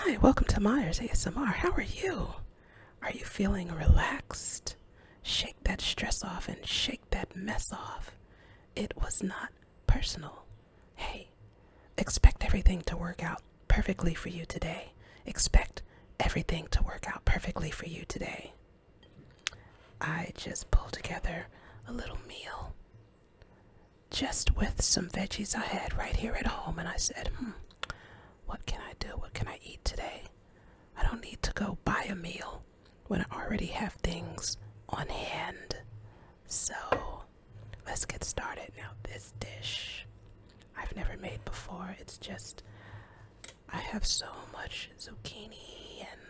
Hi, welcome to Myers ASMR. How are you? Are you feeling relaxed? Shake that stress off and shake that mess off. It was not personal. Hey, expect everything to work out perfectly for you today. Expect everything to work out perfectly for you today. I just pulled together a little meal just with some veggies I had right here at home, and I said, what can I do? What can I eat today? I don't need to go buy a meal when I already have things on hand. So let's get started. Now, this dish I've never made before. It's just, I have so much zucchini and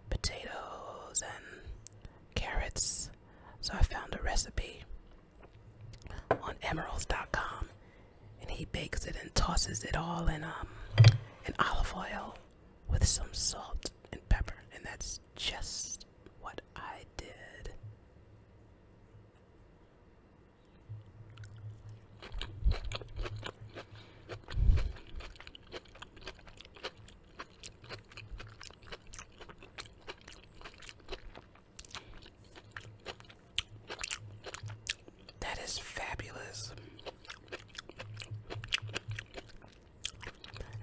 potatoes and carrots. So I found a recipe on emeralds.com, and he bakes it and tosses it all in olive oil with some salt and pepper, and that's just what I did. That is fabulous.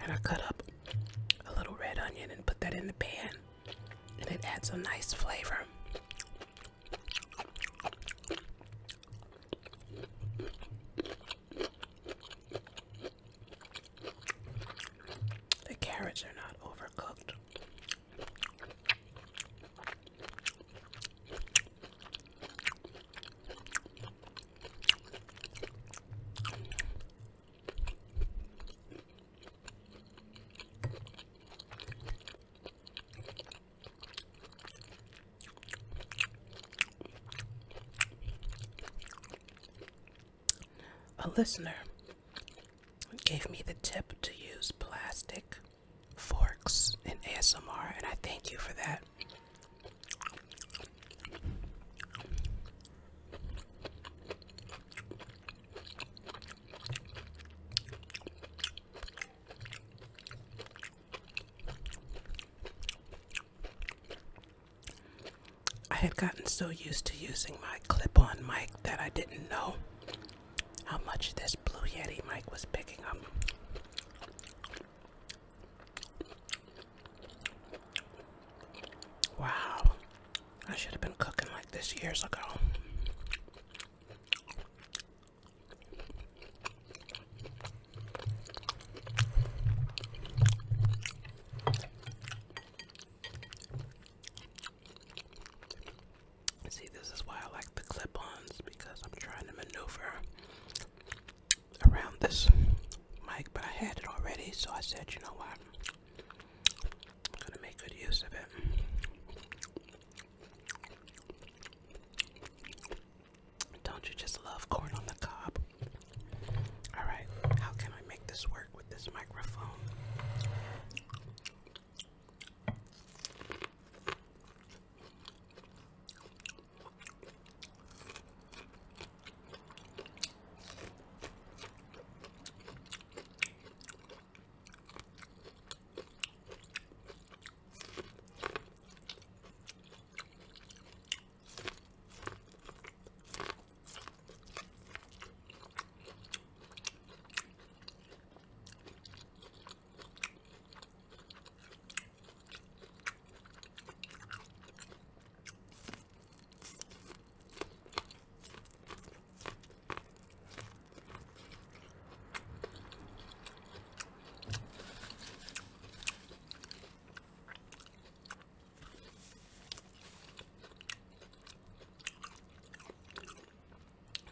And I cut up a little red onion and put that in the pan, and it adds a nice flavor. The carrots are not overcooked. A listener gave me the tip to use plastic forks in ASMR, and I thank you for that. I had gotten so used to using my clip-on mic that I didn't know how much this Blue Yeti mic was picking up. Wow, I should have been cooking like this years ago. See, this is why I like the clip-ons, because I'm trying to maneuver around this mic, but I had it already, so I said, you know what, I'm gonna make good use of it. Don't you just love corn on the cob? Alright, how can I make this work with this microphone?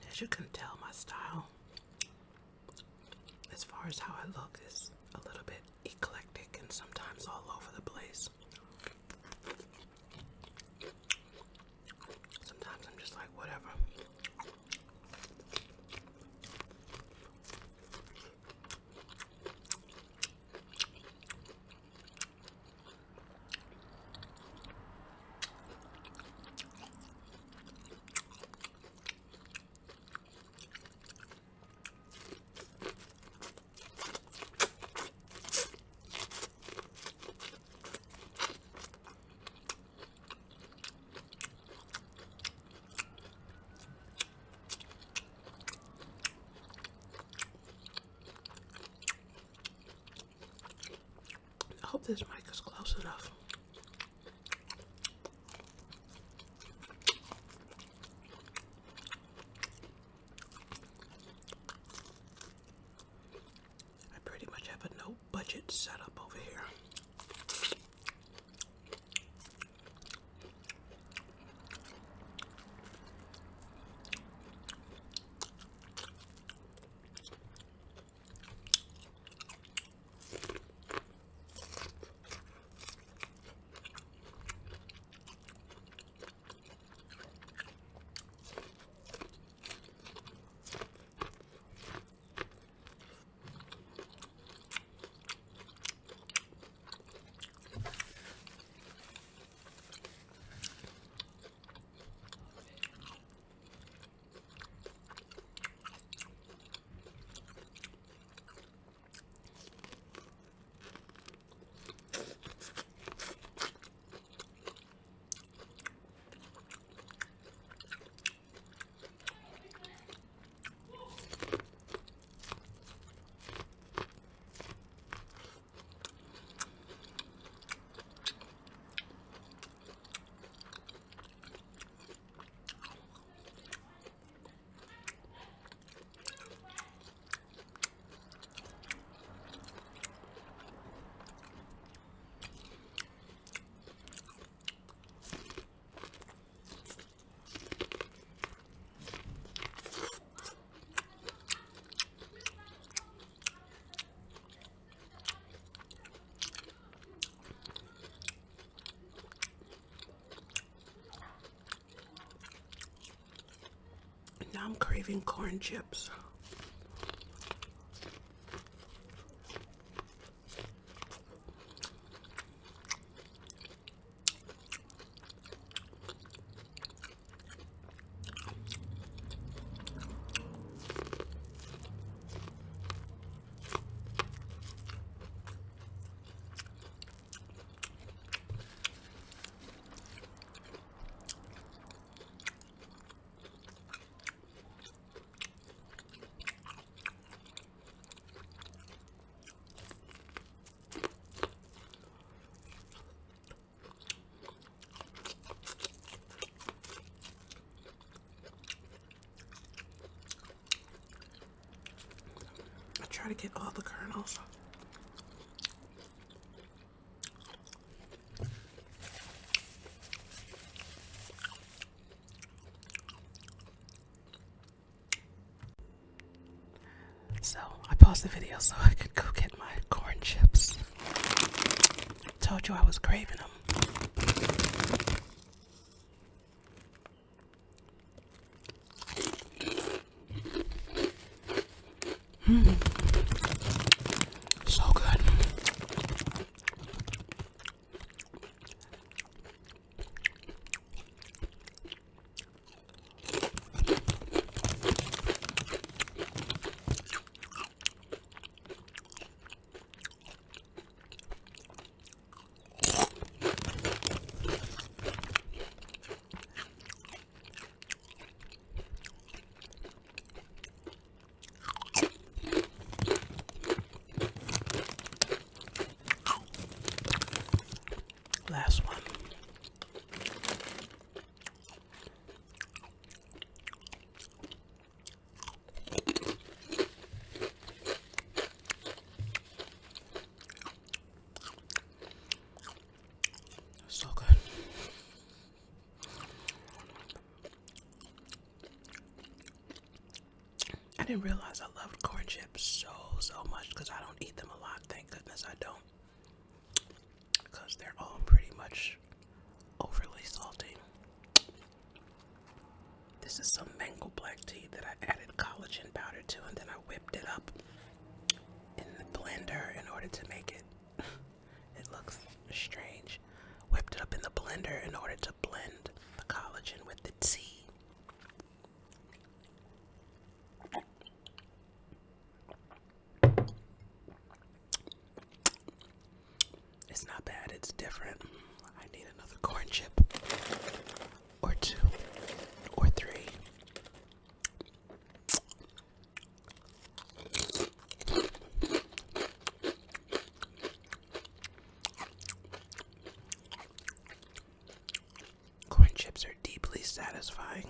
As you can tell, my style, as far as how I look, is a little bit eclectic and sometimes all over the place. Sometimes I'm just like, whatever. This mic is close enough. I pretty much have a no budget setup over here. Now I'm craving corn chips. Try to get all the kernels. So I paused the video so I could go get my corn chips. Told you I was craving them. So good. Last one. So good. I didn't realize I loved corn chips so much because I don't eat them a lot. Thank goodness I don't. Because they're all pretty much overly salty. This is some mango black tea that I added collagen powder to, and then I whipped it up in the blender in order to make it. It looks strange. Whipped it up in the blender in order to blend the collagen with the tea. It's not bad, it's different. I need another corn chip. Or two. Or three. satisfying.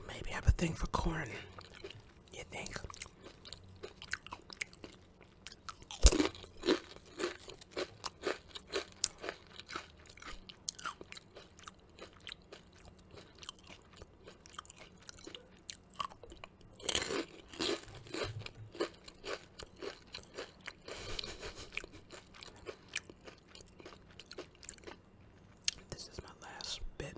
Maybe I have a thing for corn. You think? This is my last bit.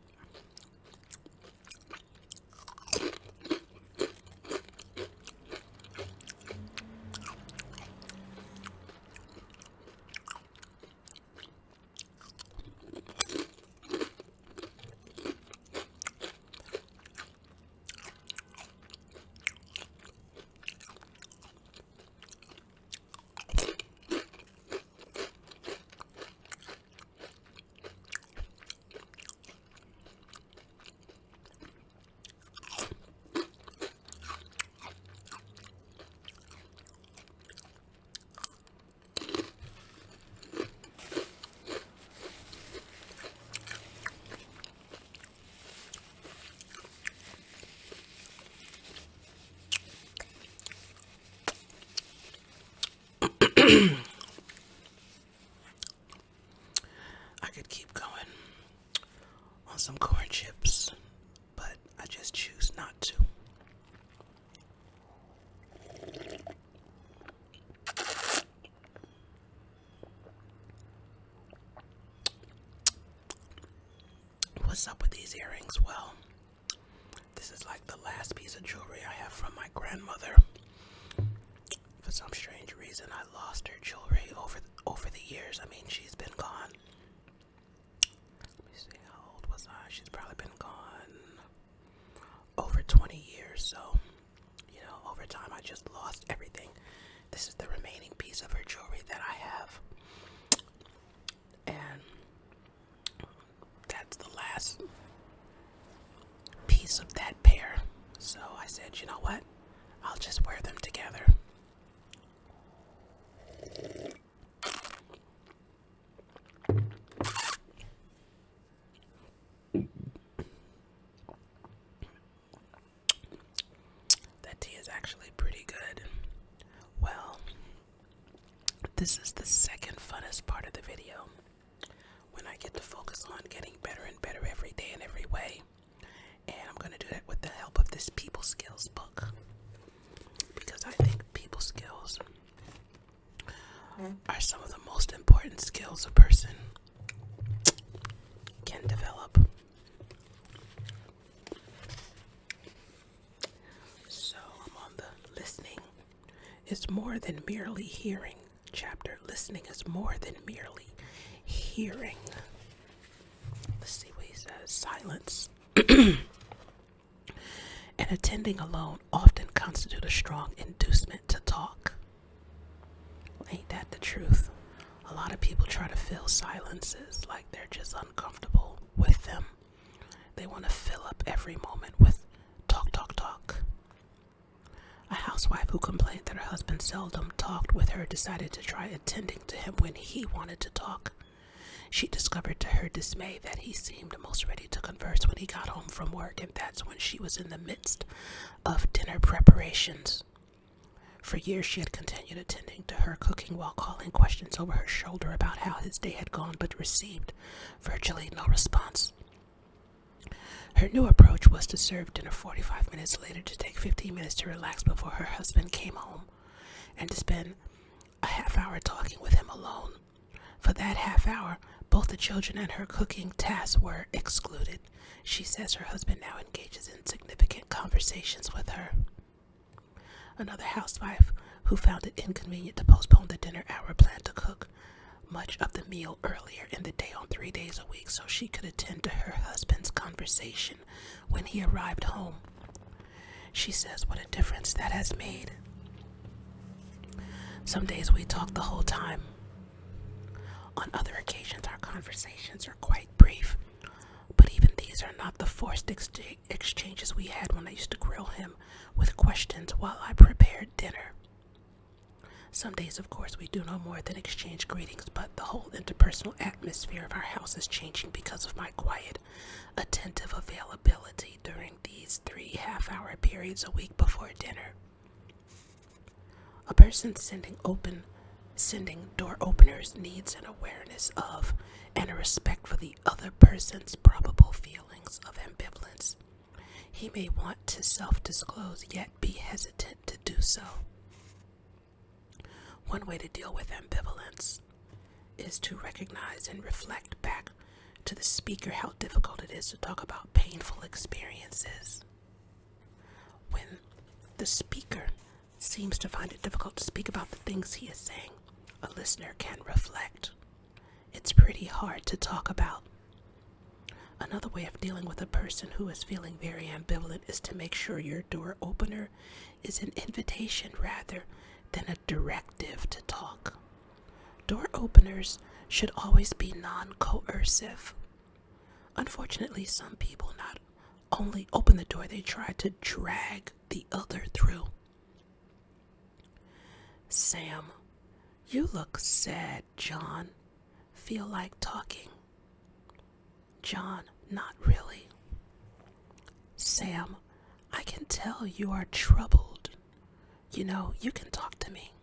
I could keep going on some corn chips, but I just choose not to. What's up with these earrings? Well, this is like the last piece of jewelry I have from my grandmother. For some strange reason, I lost her jewelry over the years. I mean, she's been gone. Let me see, how old was I? She's probably been gone over 20 years. So, over time, I just lost everything. This is the remaining piece of her jewelry that I have. And that's the last piece of that pair. So I said, you know what? I'll just wear them together. That tea is actually pretty good. Well, this is the second funnest part of the video, when I get to focus on getting better and better every day in every way. And I'm going to do that with the help of this people skills book, because I think people skills are some of the most important skills a person can develop. So I'm on the listening is more than merely hearing chapter. Listening is more than merely hearing. Let's see what he says. Silence and attending alone often constitute a strong inducement to talk. Ain't that the truth? A lot of people try to fill silences like they're just uncomfortable with them. They want to fill up every moment with talk, talk, talk. A housewife who complained that her husband seldom talked with her decided to try attending to him when he wanted to talk. She discovered to her dismay that he seemed most ready to converse when he got home from work, and that's when she was in the midst of dinner preparations. For years, she had continued attending to her cooking while calling questions over her shoulder about how his day had gone, but received virtually no response. Her new approach was to serve dinner 45 minutes later, to take 15 minutes to relax before her husband came home, and to spend a half hour talking with him alone. For that half hour, both the children and her cooking tasks were excluded. She says her husband now engages in significant conversations with her. Another housewife who found it inconvenient to postpone the dinner hour planned to cook much of the meal earlier in the day on 3 days a week so she could attend to her husband's conversation when he arrived home. She says what a difference that has made. Some days we talk the whole time. On other occasions, our conversations are quite brief, but even these are not the forced exchanges we had when I used to grill him with questions while I prepared dinner. Some days, of course, we do no more than exchange greetings, but the whole interpersonal atmosphere of our house is changing because of my quiet, attentive availability during these 3 half-hour periods a week before dinner. A person sending door openers needs an awareness of and a respect for the other person's probable feelings of ambivalence. He may want to self-disclose, yet be hesitant to do so. One way to deal with ambivalence is to recognize and reflect back to the speaker how difficult it is to talk about painful experiences. When the speaker seems to find it difficult to speak about the things he is saying, a listener can reflect. It's pretty hard to talk about. Another way of dealing with a person who is feeling very ambivalent is to make sure your door opener is an invitation rather than a directive to talk. Door openers should always be non-coercive. Unfortunately, some people not only open the door, they try to drag the other through. Sam, you look sad, John. Feel like talking? John, not really. Sam, I can tell you are troubled. You know, you can talk to me.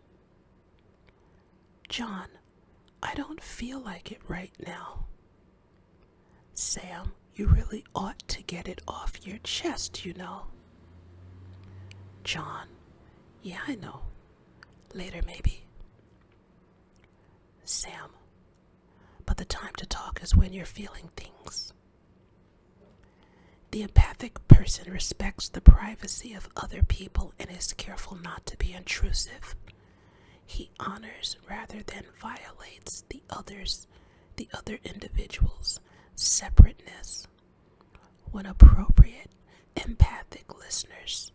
John, I don't feel like it right now. Sam, you really ought to get it off your chest, you know. John, yeah, I know. Later, maybe. Sam, but the time to talk is when you're feeling things. The empathic person respects the privacy of other people and is careful not to be intrusive. He honors rather than violates the other individual's separateness. When appropriate, empathic listeners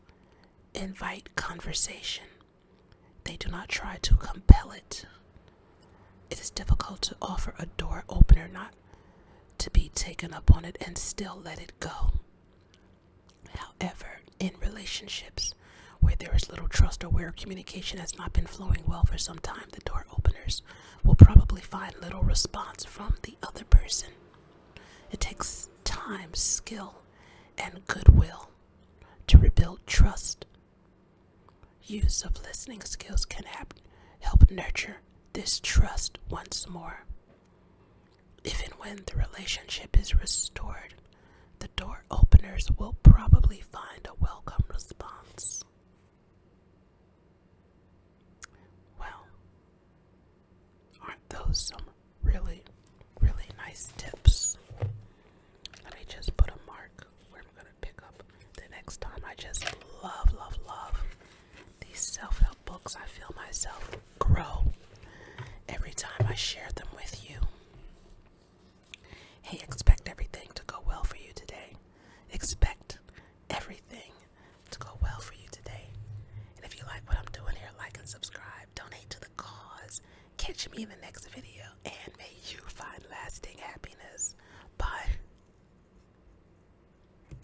invite conversation. They do not try to compel it. It is difficult to offer a door opener not to be taken up on it and still let it go. However, in relationships where there is little trust or where communication has not been flowing well for some time, the door openers will probably find little response from the other person. It takes time, skill, and goodwill to rebuild trust. Use of listening skills can help nurture this trust once more. If and when the relationship is restored, the door openers will probably find a welcome response. Well, aren't those some really, really nice tips? Let me just put a mark where I'm going to pick up the next time. I just love these self-help books. I feel myself grow every time I share them with you. Hey, expect everything to go well for you today. Expect everything to go well for you today. And if you like what I'm doing here, like and subscribe. Donate to the cause. Catch me in the next video, and may you find lasting happiness. Bye.